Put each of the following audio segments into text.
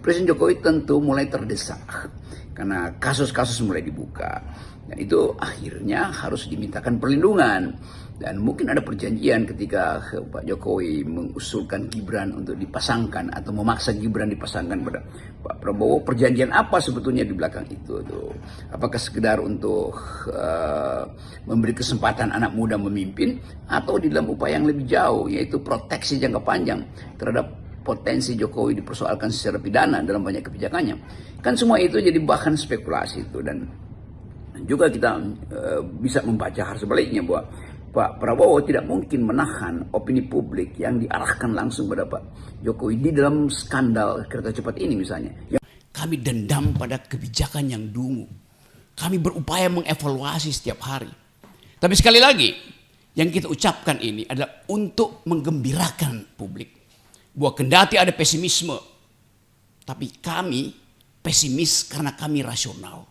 Presiden Jokowi tentu mulai terdesak karena kasus-kasus mulai dibuka. Dan itu akhirnya harus dimintakan perlindungan. Dan mungkin ada perjanjian ketika Pak Jokowi mengusulkan Gibran untuk dipasangkan atau memaksa Gibran dipasangkan pada Pak Prabowo. Perjanjian apa sebetulnya di belakang itu tuh? Apakah sekedar untuk memberi kesempatan anak muda memimpin, atau di dalam upaya yang lebih jauh, yaitu proteksi jangka panjang terhadap potensi Jokowi dipersoalkan secara pidana dalam banyak kebijakannya? Kan semua itu jadi bahan spekulasi itu. Dan juga kita bisa membaca hal sebaliknya bahwa Pak Prabowo tidak mungkin menahan opini publik yang diarahkan langsung pada Pak Jokowi di dalam skandal kereta cepat ini misalnya. Kami dendam pada kebijakan yang dungu. Kami berupaya mengevaluasi setiap hari. Tapi sekali lagi, yang kita ucapkan ini adalah untuk menggembirakan publik. Bahwa kendati ada pesimisme, tapi kami pesimis karena kami rasional.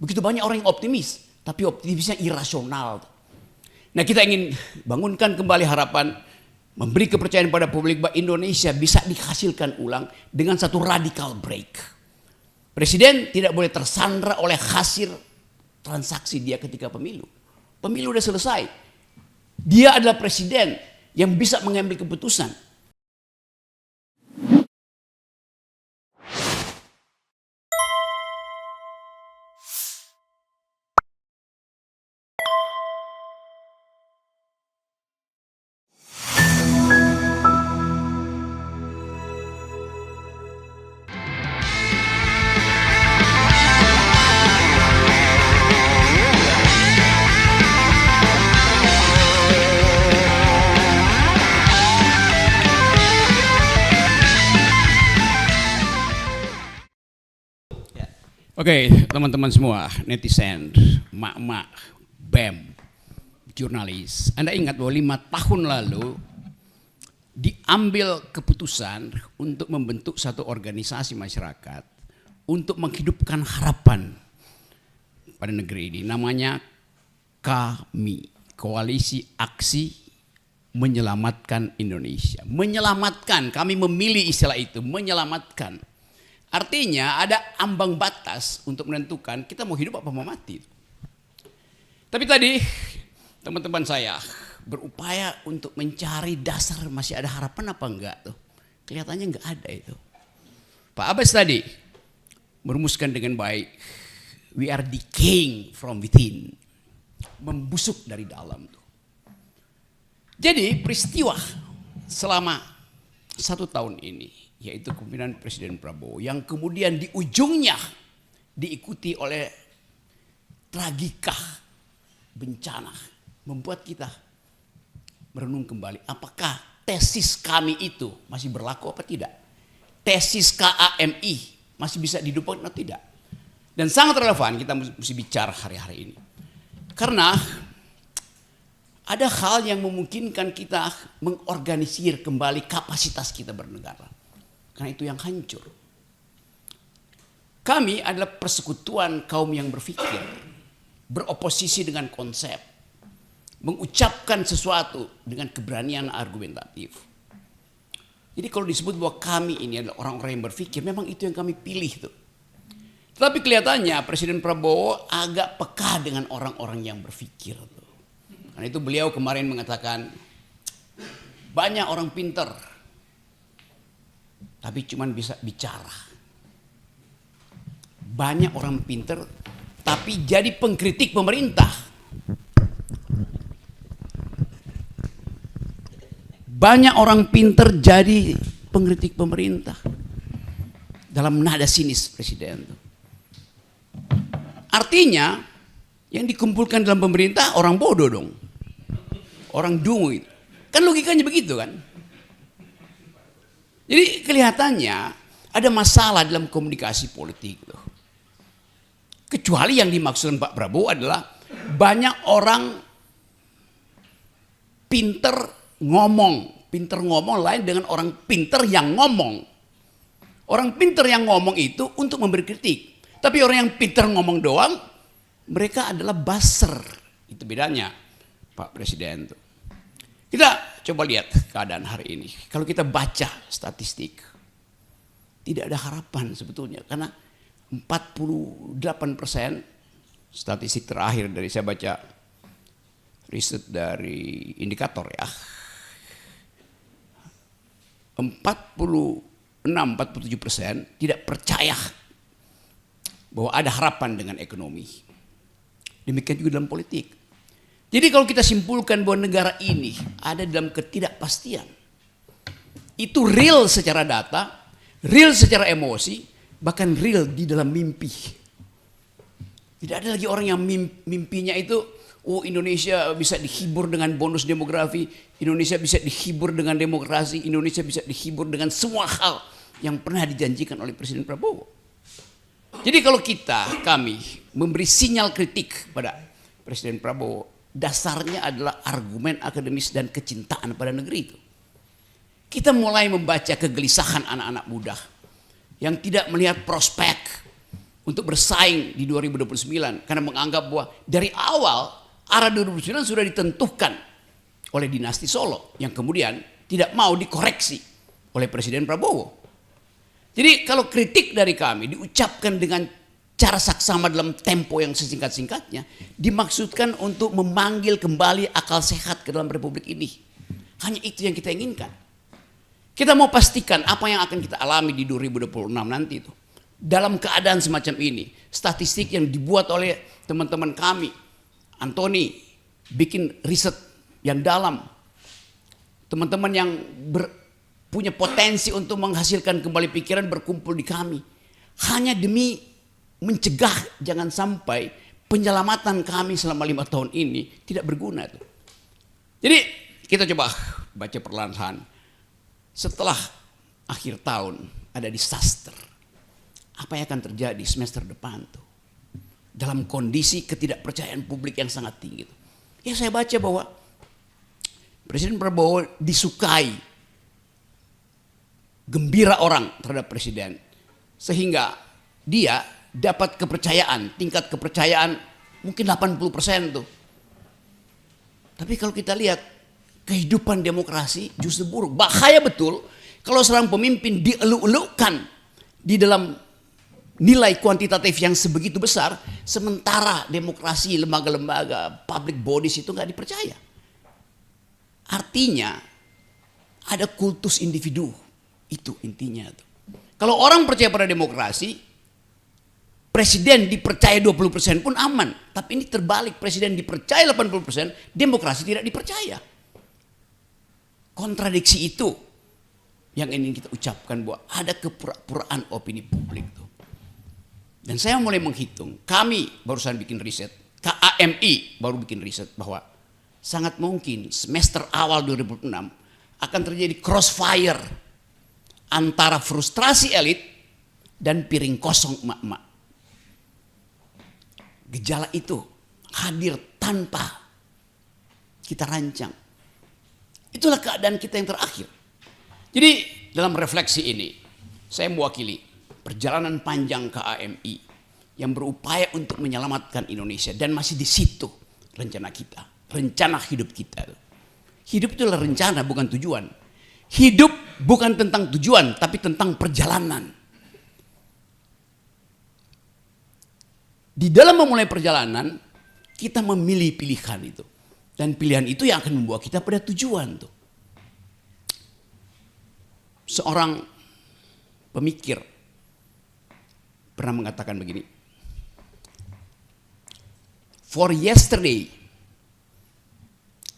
Begitu banyak orang yang optimis, tapi optimisnya irasional. Nah, kita ingin bangunkan kembali harapan, memberi kepercayaan pada publik bahwa Indonesia bisa dihasilkan ulang dengan satu radical break. Presiden tidak boleh tersandra oleh hasil transaksi dia ketika pemilu. Pemilu udah selesai. Dia adalah presiden yang bisa mengambil keputusan. Oke, teman-teman semua, netizen, mak-mak, BEM, jurnalis. Anda ingat bahwa 5 tahun lalu diambil keputusan untuk membentuk satu organisasi masyarakat untuk menghidupkan harapan pada negeri ini. Namanya KAMI, Koalisi Aksi Menyelamatkan Indonesia. Menyelamatkan, kami memilih istilah itu, menyelamatkan. Artinya ada ambang batas untuk menentukan kita mau hidup apa mau mati. Tapi tadi teman-teman saya berupaya untuk mencari dasar masih ada harapan apa enggak tuh. Kelihatannya enggak ada itu. Pak Abbas tadi merumuskan dengan baik. We are decaying from within. Membusuk dari dalam tuh. Jadi peristiwa selama 1 tahun ini, yaitu kepemimpinan Presiden Prabowo, yang kemudian di ujungnya diikuti oleh tragika bencana, membuat kita merenung kembali apakah tesis kami itu masih berlaku apa tidak, tesis KAMI masih bisa didukung atau tidak. Dan sangat relevan kita mesti bicara hari-hari ini, karena ada hal yang memungkinkan kita mengorganisir kembali kapasitas kita bernegara. Karena itu yang hancur. Kami adalah persekutuan kaum yang berpikir, beroposisi dengan konsep, mengucapkan sesuatu dengan keberanian argumentatif. Jadi kalau disebut bahwa kami ini adalah orang-orang yang berpikir, memang itu yang kami pilih tuh. Tetapi kelihatannya Presiden Prabowo agak peka dengan orang-orang yang berpikir tuh. Karena itu beliau kemarin mengatakan banyak orang pintar tapi cuman bisa bicara. Banyak orang pinter tapi jadi pengkritik pemerintah. Banyak orang pinter jadi pengkritik pemerintah. Dalam nada sinis Presiden. Artinya yang dikumpulkan dalam pemerintah orang bodoh dong. Orang dungu itu. Kan logikanya begitu kan? Jadi kelihatannya ada masalah dalam komunikasi politik. Kecuali yang dimaksudkan Pak Prabowo adalah banyak orang pinter ngomong lain dengan orang pinter yang ngomong. Orang pinter yang ngomong itu untuk memberi kritik. Tapi orang yang pinter ngomong doang, mereka adalah buzzer. Itu bedanya Pak Presiden tuh. Kita coba lihat keadaan hari ini. Kalau kita baca statistik, tidak ada harapan sebetulnya. Karena 48% statistik terakhir dari saya baca riset dari indikator ya. 46-47% tidak percaya bahwa ada harapan dengan ekonomi. Demikian juga dalam politik. Jadi kalau kita simpulkan bahwa negara ini ada dalam ketidakpastian, itu real secara data, real secara emosi, bahkan real di dalam mimpi. Tidak ada lagi orang yang mimpinya itu, oh Indonesia bisa dihibur dengan bonus demografi, Indonesia bisa dihibur dengan demokrasi, Indonesia bisa dihibur dengan semua hal yang pernah dijanjikan oleh Presiden Prabowo. Jadi kalau kami memberi sinyal kritik pada Presiden Prabowo, dasarnya adalah argumen akademis dan kecintaan pada negeri itu. Kita mulai membaca kegelisahan anak-anak muda yang tidak melihat prospek untuk bersaing di 2029 karena menganggap bahwa dari awal arah 2029 sudah ditentukan oleh dinasti Solo yang kemudian tidak mau dikoreksi oleh Presiden Prabowo. Jadi kalau kritik dari kami diucapkan dengan cara saksama dalam tempo yang sesingkat-singkatnya, dimaksudkan untuk memanggil kembali akal sehat ke dalam republik ini. Hanya itu yang kita inginkan. Kita mau pastikan apa yang akan kita alami di 2026 nanti itu. Dalam keadaan semacam ini, statistik yang dibuat oleh teman-teman kami, Antoni, bikin riset yang dalam. Teman-teman yang punya potensi untuk menghasilkan kembali pikiran berkumpul di kami. Hanya demi mencegah jangan sampai penyelamatan kami selama 5 tahun ini tidak berguna tuh. Jadi kita coba baca perlahan. Setelah akhir tahun ada disaster. Apa yang akan terjadi semester depan tuh? Dalam kondisi ketidakpercayaan publik yang sangat tinggi tuh. Ya saya baca bahwa Presiden Prabowo disukai, gembira orang terhadap Presiden. Sehingga dia dapat kepercayaan, tingkat kepercayaan mungkin 80% tuh. Tapi kalau kita lihat kehidupan demokrasi justru buruk. Bahaya betul kalau seorang pemimpin dieluk-elukkan di dalam nilai kuantitatif yang sebegitu besar, sementara demokrasi, lembaga-lembaga, public bodies itu nggak dipercaya. Artinya ada kultus individu, itu intinya tuh. Kalau orang percaya pada demokrasi, Presiden dipercaya 20% pun aman. Tapi ini terbalik, Presiden dipercaya 80%, demokrasi tidak dipercaya. Kontradiksi itu yang ingin kita ucapkan bahwa ada kepura-puraan opini publik tuh. Dan saya mulai menghitung, kami barusan bikin riset, KAMI baru bikin riset bahwa sangat mungkin semester awal 2006 akan terjadi crossfire antara frustrasi elit dan piring kosong emak-emak. Gejala itu hadir tanpa kita rancang. Itulah keadaan kita yang terakhir. Jadi dalam refleksi ini saya mewakili perjalanan panjang KAMI yang berupaya untuk menyelamatkan Indonesia dan masih di situ rencana kita, rencana hidup kita. Hidup itu adalah rencana bukan tujuan. Hidup bukan tentang tujuan tapi tentang perjalanan. Di dalam memulai perjalanan, kita memilih pilihan itu. Dan pilihan itu yang akan membawa kita pada tujuan tuh. Seorang pemikir pernah mengatakan begini. For yesterday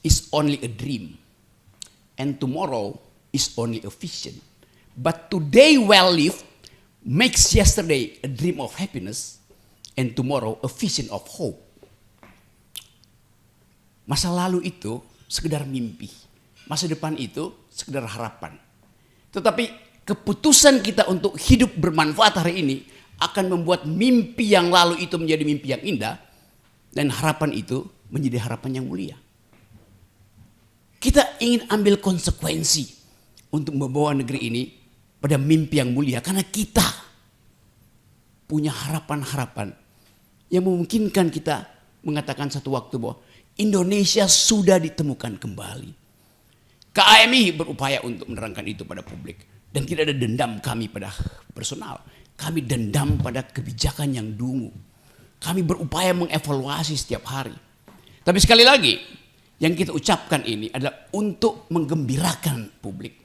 is only a dream. And tomorrow is only a vision. But today well lived makes yesterday a dream of happiness. And tomorrow a vision of hope. Masa lalu itu sekedar mimpi. Masa depan itu sekedar harapan. Tetapi keputusan kita untuk hidup bermanfaat hari ini akan membuat mimpi yang lalu itu menjadi mimpi yang indah. Dan harapan itu menjadi harapan yang mulia. Kita ingin ambil konsekuensi untuk membawa negeri ini pada mimpi yang mulia. Karena kita punya harapan-harapan yang memungkinkan kita mengatakan satu waktu bahwa Indonesia sudah ditemukan kembali. KAMI berupaya untuk menerangkan itu pada publik. Dan tidak ada dendam kami pada personal. Kami dendam pada kebijakan yang dungu. Kami berupaya mengevaluasi setiap hari. Tapi sekali lagi, yang kita ucapkan ini adalah untuk menggembirakan publik.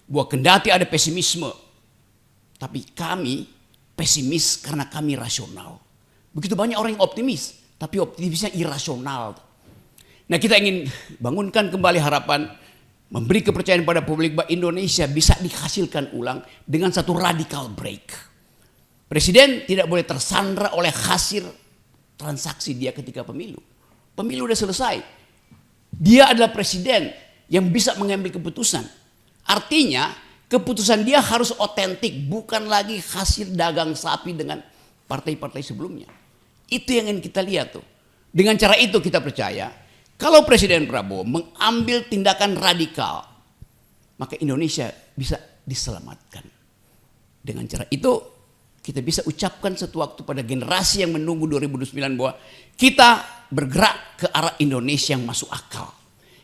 Bahwa kendati ada pesimisme, tapi kami pesimis karena kami rasional. Begitu banyak orang yang optimis, tapi optimisnya irasional. Nah, kita ingin bangunkan kembali harapan, memberi kepercayaan pada publik bahwa Indonesia bisa dihasilkan ulang dengan satu radical break. Presiden tidak boleh tersandra oleh hasil transaksi dia ketika pemilu. Pemilu udah selesai. Dia adalah presiden yang bisa mengambil keputusan. Artinya keputusan dia harus otentik, bukan lagi hasil dagang sapi dengan partai-partai sebelumnya. Itu yang ingin kita lihat tuh. Dengan cara itu kita percaya kalau Presiden Prabowo mengambil tindakan radikal, maka Indonesia bisa diselamatkan. Dengan cara itu, kita bisa ucapkan suatu waktu pada generasi yang menunggu 2029 bahwa kita bergerak ke arah Indonesia yang masuk akal.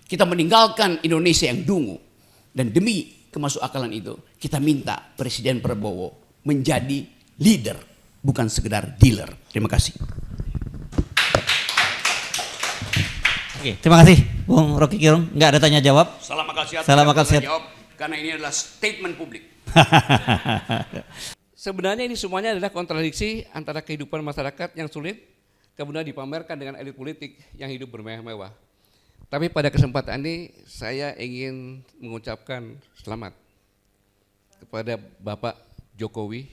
Kita meninggalkan Indonesia yang dungu. Dan demi kemasuk akalan itu, kita minta Presiden Prabowo menjadi leader, bukan sekedar dealer. Terima kasih. Oke, terima kasih Bung Rocky Gerung. Nggak ada tanya jawab. Salam akal sehat. Salam akal sehat. Jawab, karena ini adalah statement publik. Sebenarnya ini semuanya adalah kontradiksi antara kehidupan masyarakat yang sulit kemudian dipamerkan dengan elit politik yang hidup bermewah-mewah. Tapi pada kesempatan ini saya ingin mengucapkan selamat kepada Bapak Jokowi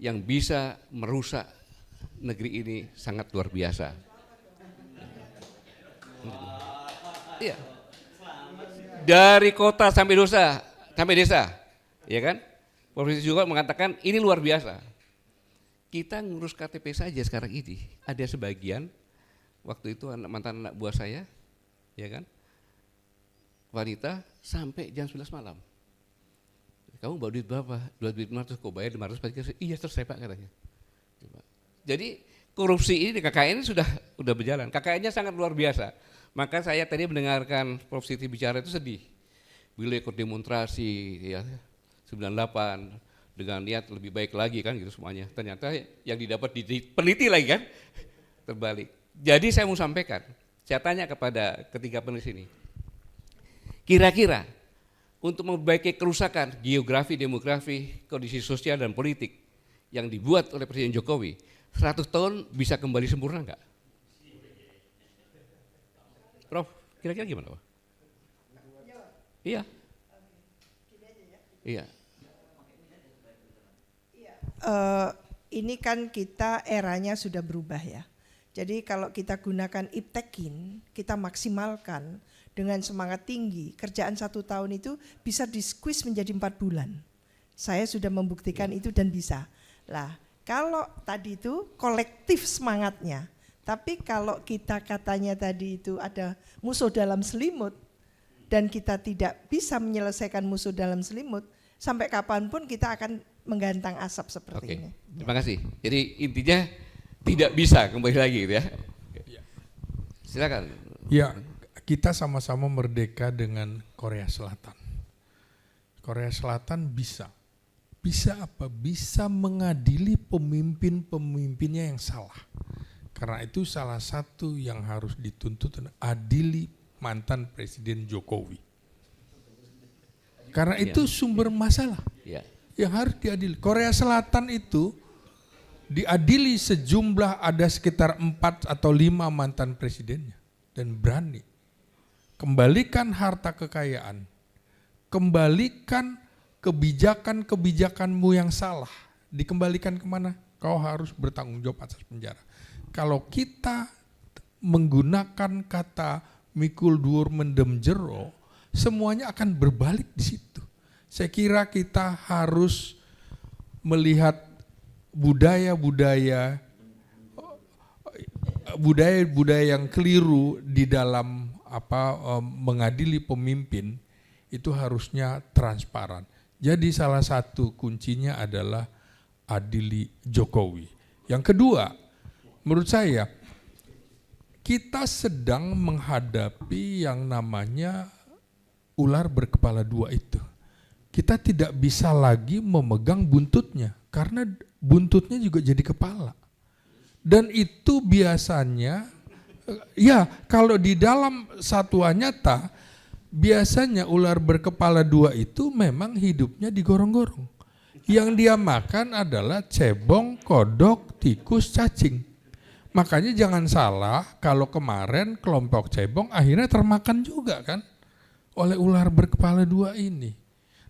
yang bisa merusak negeri ini sangat luar biasa. Iya. Dari kota sampai desa, ya kan? Profesor juga mengatakan ini luar biasa. Kita ngurus KTP saja sekarang ini, ada sebagian waktu itu mantan anak buah saya, ya kan? Wanita sampai jam 11 malam. Kamu bawa duit berapa? 2.500, kok bayar 500? Iya selesai Pak katanya. Jadi korupsi ini di KKN sudah berjalan. KKN-nya sangat luar biasa. Maka saya tadi mendengarkan Prof. Siti bicara itu sedih. Beliau ikut demonstrasi ya 98 dengan niat lebih baik lagi kan gitu semuanya. Ternyata yang didapat peneliti lagi kan terbalik. Jadi saya mau sampaikan, saya tanya kepada ketiga penulis ini. Kira-kira untuk memperbaiki kerusakan geografi, demografi, kondisi sosial dan politik yang dibuat oleh Presiden Jokowi, 100 tahun bisa kembali sempurna enggak? Prof, kira-kira gimana Pak? Iya. Iya. Ini kan kita eranya sudah berubah ya. Jadi kalau kita gunakan iptekin, kita maksimalkan dengan semangat tinggi, kerjaan 1 tahun itu bisa di-squeeze menjadi 4 bulan. Saya sudah membuktikan itu dan bisa. Lah, kalau tadi itu kolektif semangatnya, tapi kalau kita katanya tadi itu ada musuh dalam selimut dan kita tidak bisa menyelesaikan musuh dalam selimut, sampai kapanpun kita akan menggantang asap seperti ini. Terima kasih. Jadi intinya tidak bisa kembali lagi gitu ya. Silakan. Ya, kita sama-sama merdeka dengan Korea Selatan. Korea Selatan bisa apa? Bisa mengadili pemimpin-pemimpinnya yang salah. Karena itu salah satu yang harus dituntut adili mantan Presiden Jokowi. Karena itu sumber masalah yang harus diadili. Korea Selatan itu diadili sejumlah ada sekitar 4 atau 5 mantan presidennya. Dan berani. Kembalikan harta kekayaan. Kembalikan kebijakan-kebijakanmu yang salah. Dikembalikan kemana? Kau harus bertanggung jawab atas penjara. Kalau kita menggunakan kata mikul dhuwur mendem jero, semuanya akan berbalik di situ. Saya kira kita harus melihat budaya-budaya yang keliru di dalam mengadili pemimpin itu harusnya transparan. Jadi salah satu kuncinya adalah adili Jokowi. Yang kedua, menurut saya kita sedang menghadapi yang namanya ular berkepala 2 itu. kita tidak bisa lagi memegang buntutnya karena buntutnya juga jadi kepala. Dan itu biasanya ya kalau di dalam satwa nyata biasanya ular berkepala dua itu memang hidupnya digorong-gorong. Yang dia makan adalah cebong, kodok, tikus, cacing. Makanya jangan salah kalau kemarin kelompok cebong akhirnya termakan juga kan oleh ular berkepala dua ini.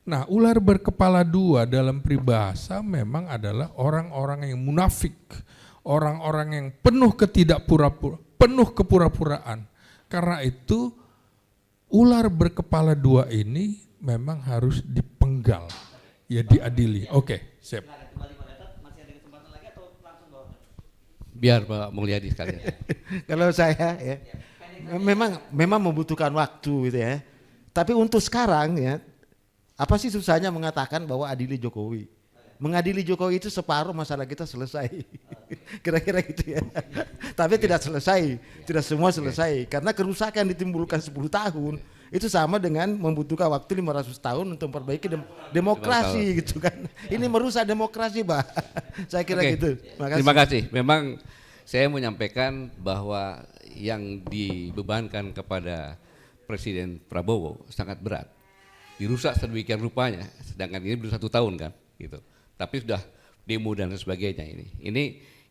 Nah, ular berkepala dua dalam peribahasa memang adalah orang-orang yang munafik, orang-orang yang penuh penuh kepura-puraan. Karena itu ular berkepala dua ini memang harus dipenggal, ya diadili. Oke, siap. Biar Pak Mulyadi sekalian. Kalau saya ya, memang membutuhkan waktu gitu ya. Tapi untuk sekarang ya, apa sih susahnya mengatakan bahwa adili Jokowi? Mengadili Jokowi itu separuh masalah kita selesai. Kira-kira gitu ya. Tapi tidak selesai, tidak semua selesai. Karena kerusakan ditimbulkan 10 tahun, itu sama dengan membutuhkan waktu 500 tahun untuk memperbaiki demokrasi gitu kan. Ini merusak demokrasi, Pak. Saya kira gitu. Terima kasih. Memang saya menyampaikan bahwa yang dibebankan kepada Presiden Prabowo sangat berat. Dirusak sedemikian rupanya, sedangkan ini baru 1 tahun kan, gitu. Tapi sudah demo dan sebagainya ini.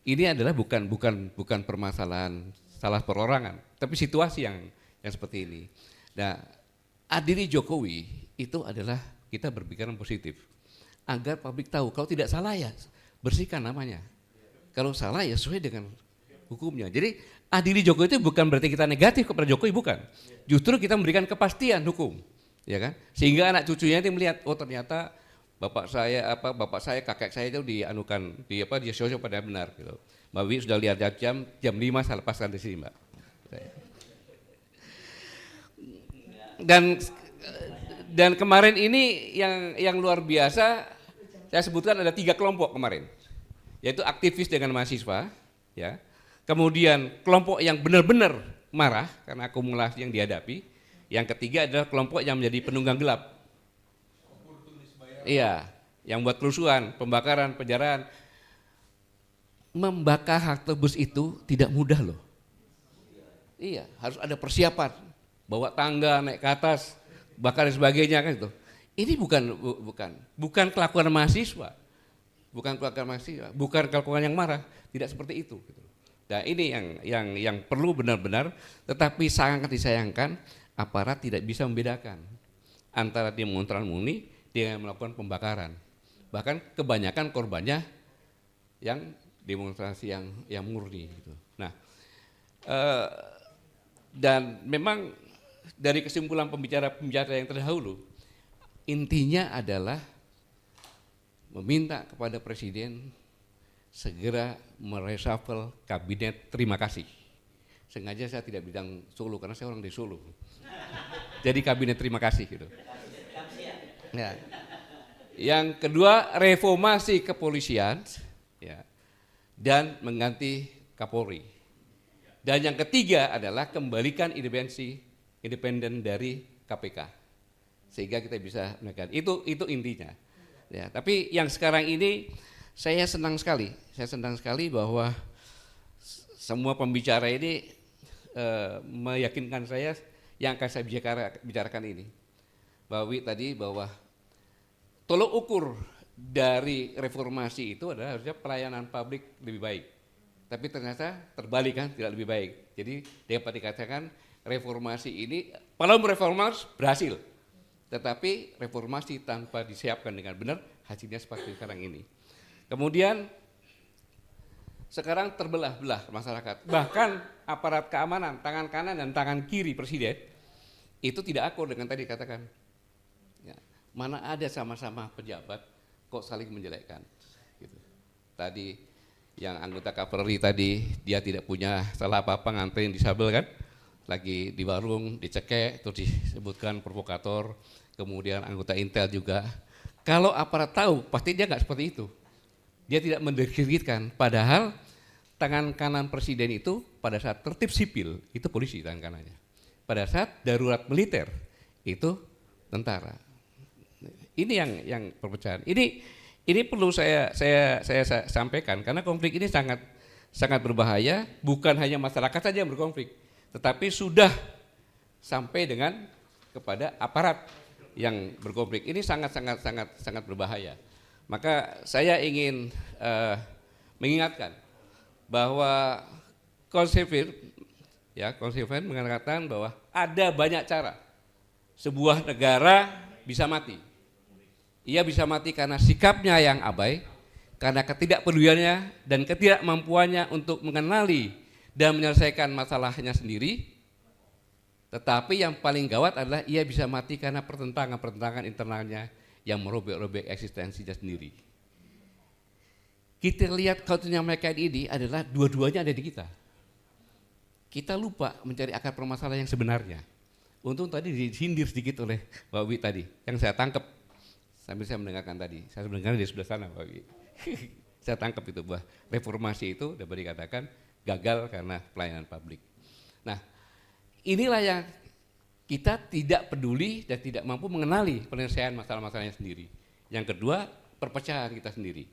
Ini adalah bukan permasalahan salah perorangan, tapi situasi yang seperti ini. Nah, adili Jokowi itu adalah kita berpikiran positif agar publik tahu kalau tidak salah ya bersihkan namanya. Kalau salah ya sesuai dengan hukumnya. Jadi adili Jokowi itu bukan berarti kita negatif kepada Jokowi, bukan. Justru kita memberikan kepastian hukum, ya kan? Sehingga anak cucunya itu melihat, oh ternyata bapak saya, kakek saya itu dianukan, dia sosok pada benar gitu. Mbak Wi sudah lihat jam 5 saya lepaskan di sini, Mbak. Dan kemarin ini yang luar biasa, saya sebutkan ada 3 kelompok kemarin, yaitu aktivis dengan mahasiswa, ya. Kemudian kelompok yang benar-benar marah karena akumulasi yang dihadapi. Yang ketiga adalah kelompok yang menjadi penunggang gelap. Iya, yang buat kerusuhan, pembakaran, penjarahan. Membakar halte bus itu tidak mudah loh. Iya, harus ada persiapan. Bawa tangga, naik ke atas, bakar dan sebagainya kan itu. Ini bukan kelakuan mahasiswa. Bukan kelakuan yang marah, tidak seperti itu gitu. Nah, ini yang perlu benar-benar, tetapi sangat disayangkan aparat tidak bisa membedakan antara demonstran murni dengan melakukan pembakaran. Bahkan kebanyakan korbannya yang demonstrasi yang murni gitu. Nah, dan memang dari kesimpulan pembicara yang terdahulu, intinya adalah meminta kepada Presiden segera mereshuffle kabinet terima kasih. Sengaja saya tidak bilang Solo karena saya orang di Solo. Jadi kabinet terima kasih gitu. Ya. Yang kedua, reformasi kepolisian, ya, dan mengganti Kapolri. Dan yang ketiga adalah kembalikan independen dari KPK, sehingga kita bisa menekan. Itu intinya. Ya, tapi yang sekarang ini saya senang sekali bahwa semua pembicara ini meyakinkan saya yang akan saya bicarakan ini. Mbak Wi tadi bahwa tolok ukur dari reformasi itu adalah harusnya pelayanan publik lebih baik. Tapi ternyata terbalik kan, tidak lebih baik. Jadi dapat dikatakan reformasi ini, kalau reformasi berhasil. Tetapi reformasi tanpa disiapkan dengan benar, hasilnya seperti sekarang ini. Kemudian sekarang terbelah-belah masyarakat. Bahkan aparat keamanan, tangan kanan dan tangan kiri Presiden, itu tidak akur dengan tadi dikatakan. Ya, mana ada sama-sama pejabat kok saling menjelekkan. Gitu. Tadi yang anggota Kapolri tadi, dia tidak punya salah apa-apa nganterin disabel kan. Lagi di warung, dicekek, terus disebutkan provokator. Kemudian anggota Intel juga. Kalau aparat tahu, pasti dia nggak seperti itu. Dia tidak mendiskreditkan, padahal tangan kanan Presiden itu pada saat tertib sipil, itu polisi tangan kanannya. Pada saat darurat militer, itu tentara. Ini yang perpecahan. Ini perlu saya sampaikan karena konflik ini sangat berbahaya. Bukan hanya masyarakat saja yang berkonflik, tetapi sudah sampai dengan kepada aparat yang berkonflik. Ini sangat berbahaya. Maka saya ingin mengingatkan bahwa konservatif mengatakan bahwa ada banyak cara sebuah negara bisa mati. Ia bisa mati karena sikapnya yang abai, karena ketidakpeduliannya dan ketidakmampuannya untuk mengenali dan menyelesaikan masalahnya sendiri. Tetapi yang paling gawat adalah ia bisa mati karena pertentangan internalnya yang merobek-robek eksistensinya sendiri. Kita lihat kautunya mereka ini adalah dua-duanya ada di kita. Kita lupa mencari akar permasalahan yang sebenarnya. Untung tadi disindir sedikit oleh Pak Wi tadi, yang saya tangkap sambil saya mendengarkan tadi. Saya mendengar di sebelah sana Pak Wi. Saya tangkap itu bahwa reformasi itu dapat dikatakan gagal karena pelayanan publik. Nah, inilah yang kita tidak peduli dan tidak mampu mengenali penyelesaian masalah-masalahnya sendiri. Yang kedua, perpecahan kita sendiri.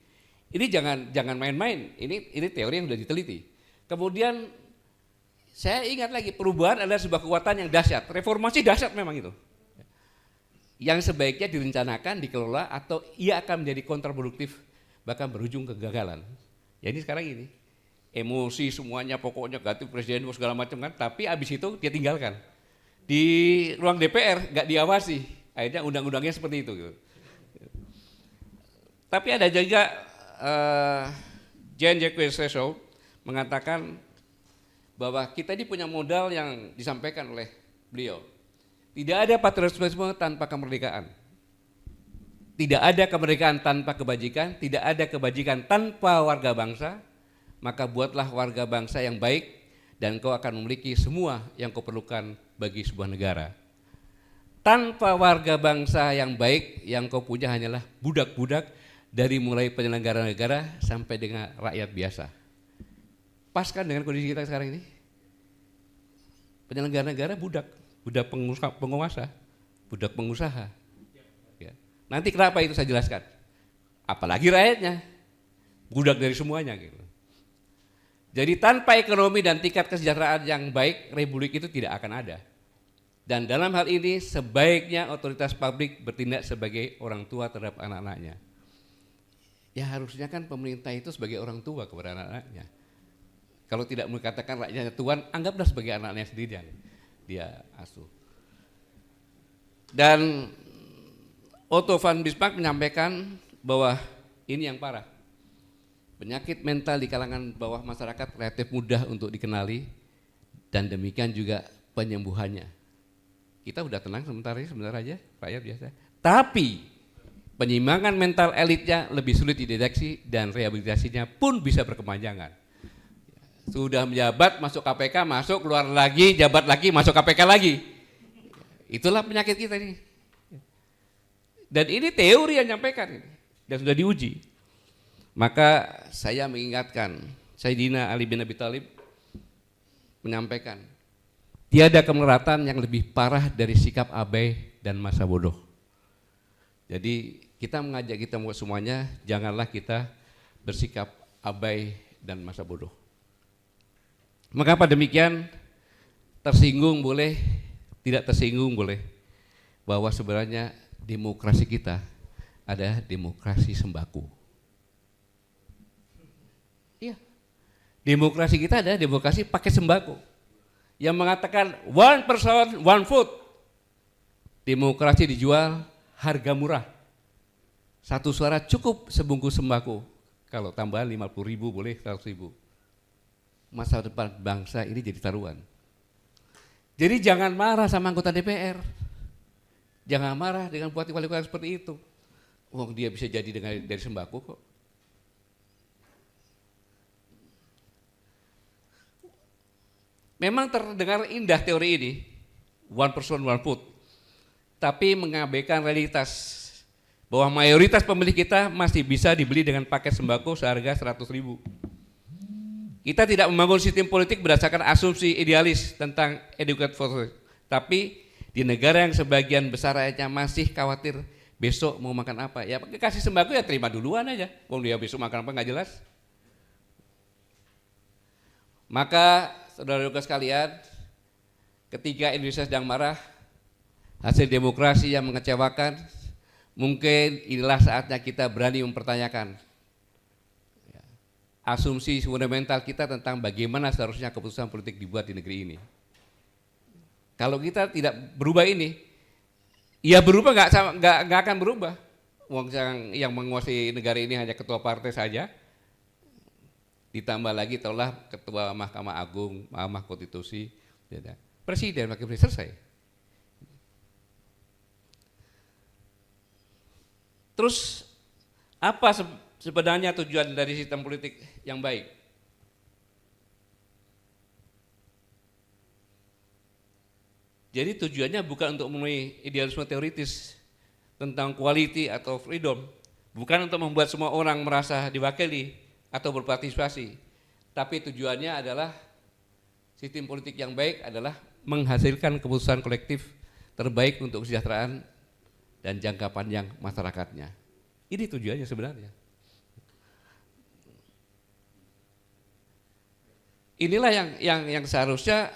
Ini jangan main-main. Ini teori yang sudah diteliti. Kemudian saya ingat lagi, perubahan adalah sebuah kekuatan yang dahsyat. Reformasi dahsyat memang itu. Yang sebaiknya direncanakan, dikelola, atau ia akan menjadi kontraproduktif, bahkan berujung kegagalan. Ya ini sekarang ini, emosi semuanya pokoknya ganti presiden segala macam kan, tapi abis itu dia tinggalkan. Di ruang DPR nggak diawasi, akhirnya undang-undangnya seperti itu. Gitu. Tapi ada juga Jean-Jacques Rousseau mengatakan bahwa kita ini punya modal yang disampaikan oleh beliau. Tidak ada patriotisme tanpa kemerdekaan. Tidak ada kemerdekaan tanpa kebajikan, tidak ada kebajikan tanpa warga bangsa, maka buatlah warga bangsa yang baik dan kau akan memiliki semua yang kau perlukan bagi sebuah negara. Tanpa warga bangsa yang baik, yang kau punya hanyalah budak-budak dari mulai penyelenggara negara sampai dengan rakyat biasa. Pas kan dengan kondisi kita sekarang ini? Penyelenggara negara budak penguasa, budak pengusaha. Ya. Nanti kenapa itu saya jelaskan. Apalagi rakyatnya, budak dari semuanya. Gitu. Jadi tanpa ekonomi dan tingkat kesejahteraan yang baik, republik itu tidak akan ada. Dan dalam hal ini sebaiknya otoritas publik bertindak sebagai orang tua terhadap anak-anaknya. Ya harusnya kan pemerintah itu sebagai orang tua kepada anak-anaknya. Kalau tidak mengatakan rakyatnya Tuhan, anggaplah sebagai anaknya sendiri yang dia asuh. Dan Otto von Bismarck menyampaikan bahwa ini yang parah. Penyakit mental di kalangan bawah masyarakat relatif mudah untuk dikenali dan demikian juga penyembuhannya. Kita udah tenang sebentar aja, rakyat biasa. Tapi penyimpangan mental elitnya lebih sulit dideteksi dan rehabilitasinya pun bisa berkepanjangan. Sudah menjabat, masuk KPK, masuk, keluar lagi, jabat lagi, masuk KPK lagi. Itulah penyakit kita ini. Dan ini teori yang nyampaikan ini, dan sudah diuji. Maka saya mengingatkan, Sayyidina Ali bin Abi Thalib menyampaikan, tiada kemelaratan yang lebih parah dari sikap abai dan masa bodoh. Jadi kita mengajak kita semuanya, janganlah kita bersikap abai dan masa bodoh. Mengapa demikian? Tersinggung boleh, tidak tersinggung boleh. Bahwa sebenarnya demokrasi kita adalah demokrasi sembako. Iya, demokrasi kita adalah demokrasi paket sembako. Yang mengatakan one person, one food. Demokrasi dijual harga murah. Satu suara cukup sebungkus sembako. Kalau tambahan 50.000 boleh 100.000. Masa depan bangsa ini jadi taruhan. Jadi jangan marah sama anggota DPR. Jangan marah dengan bupati-wali kota seperti itu. Oh, dia bisa jadi dari sembako kok. Memang terdengar indah teori ini, one person one food. Tapi mengabaikan realitas bahwa mayoritas pemilih kita masih bisa dibeli dengan paket sembako seharga 100.000. Kita tidak membangun sistem politik berdasarkan asumsi idealis tentang educate for, tapi di negara yang sebagian besar rakyatnya masih khawatir besok mau makan apa? Ya kasih sembako ya terima duluan aja. Wong dia besok makan apa nggak jelas. Maka saudara-saudara sekalian, ketika Indonesia sedang marah, hasil demokrasi yang mengecewakan, mungkin inilah saatnya kita berani mempertanyakan asumsi fundamental kita tentang bagaimana seharusnya keputusan politik dibuat di negeri ini. Kalau kita tidak berubah ini, ya berubah nggak akan berubah. Wong yang menguasai negara ini hanya ketua partai saja, ditambah lagi telah ketua Mahkamah Agung, Mahkamah Konstitusi, presiden, wakil presiden, selesai. Terus apa sebenarnya tujuan dari sistem politik yang baik? Jadi tujuannya bukan untuk memenuhi idealisme teoritis tentang quality atau freedom, bukan untuk membuat semua orang merasa diwakili atau berpartisipasi, tapi tujuannya adalah sistem politik yang baik adalah menghasilkan keputusan kolektif terbaik untuk kesejahteraan dan jangka panjang masyarakatnya. Ini tujuannya sebenarnya. Inilah yang seharusnya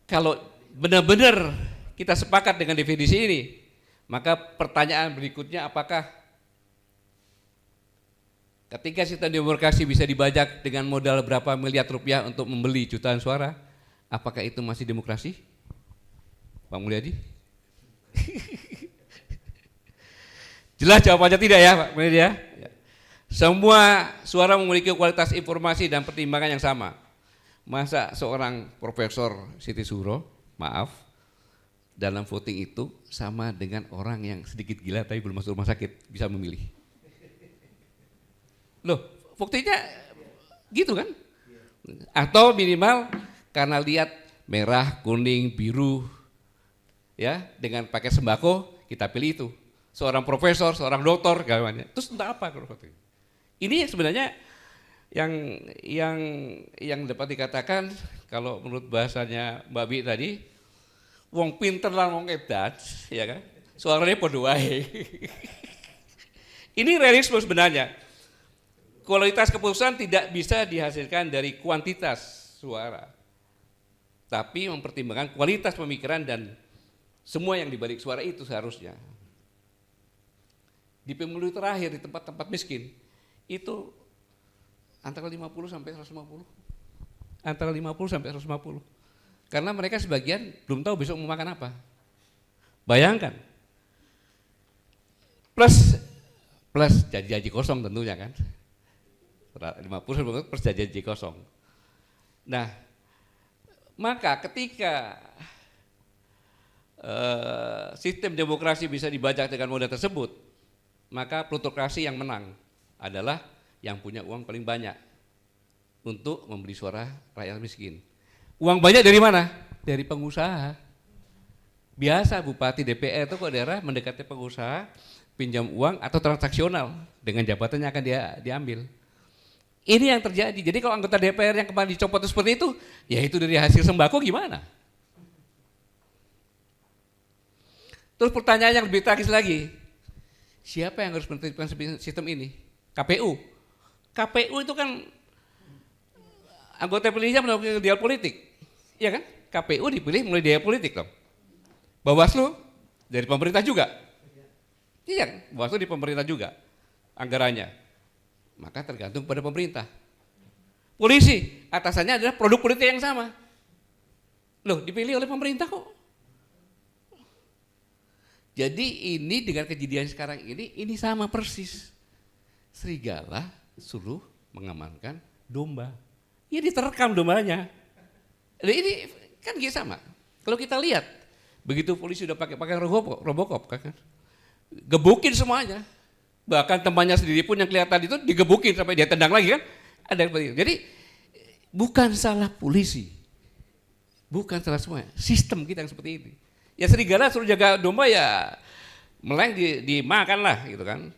kalau benar-benar kita sepakat dengan definisi ini, maka pertanyaan berikutnya apakah ketika sistem demokrasi bisa dibajak dengan modal berapa miliar rupiah untuk membeli jutaan suara, apakah itu masih demokrasi? Pak Mulyadi? Jelas jawabannya tidak ya Pak Mulyadi ya. Semua suara memiliki kualitas informasi dan pertimbangan yang sama. Masa seorang Profesor Siti Suro, maaf, dalam voting itu sama dengan orang yang sedikit gila tapi belum masuk rumah sakit bisa memilih. Loh, buktinya gitu kan? Atau minimal karena lihat merah, kuning, biru, ya dengan pakai sembako kita pilih itu. Seorang profesor, seorang doktor, gawannya. Terus entah apa kalau voting. Ini sebenarnya yang dapat dikatakan kalau menurut bahasanya Mbak Bi tadi, wong pinter lan wong edan, ya kan? Suaranya podo wae. Ini realisme sebenarnya. Kualitas keputusan tidak bisa dihasilkan dari kuantitas suara, tapi mempertimbangkan kualitas pemikiran dan semua yang dibalik suara itu seharusnya. Di pemilu terakhir di tempat-tempat miskin itu antara 50 sampai 150. Antara 50 sampai 150. Karena mereka sebagian belum tahu besok mau makan apa. Bayangkan. Plus janji-janji kosong tentunya kan. 50 plus janji kosong. Nah, maka ketika sistem demokrasi bisa dibajak dengan modal tersebut, maka plutokrasi yang menang adalah yang punya uang paling banyak untuk membeli suara rakyat miskin. Uang banyak dari mana? Dari pengusaha. Biasa bupati DPR itu kok daerah mendekati pengusaha, pinjam uang atau transaksional dengan jabatannya akan diambil. Ini yang terjadi. Jadi kalau anggota DPR yang kemarin dicopot seperti itu, ya itu dari hasil sembako gimana? Terus pertanyaan yang lebih tragis lagi, siapa yang harus menertibkan sistem ini? KPU. KPU itu kan anggota pilihnya melalui ideal politik, iya kan? KPU dipilih melalui ideal politik loh. Bawaslu dari pemerintah juga, iya kan? Bawaslu di pemerintah juga anggarannya. Maka tergantung pada pemerintah. Polisi atasannya adalah produk politik yang sama. Loh, dipilih oleh pemerintah kok. Jadi ini dengan kejadian sekarang ini sama persis. Serigala suruh mengamankan domba. Ya diterkam dombanya. Ini kan gitu sama. Kalau kita lihat, begitu polisi udah pakai Robocop kan, gebukin semuanya. Bahkan temannya sendiri pun yang kelihatan itu digebukin sampai dia tendang lagi kan. Ada seperti itu. Jadi bukan salah polisi, bukan salah semua. Sistem kita yang seperti ini. Ya serigala suruh jaga domba ya meleng dimakan lah gitu kan.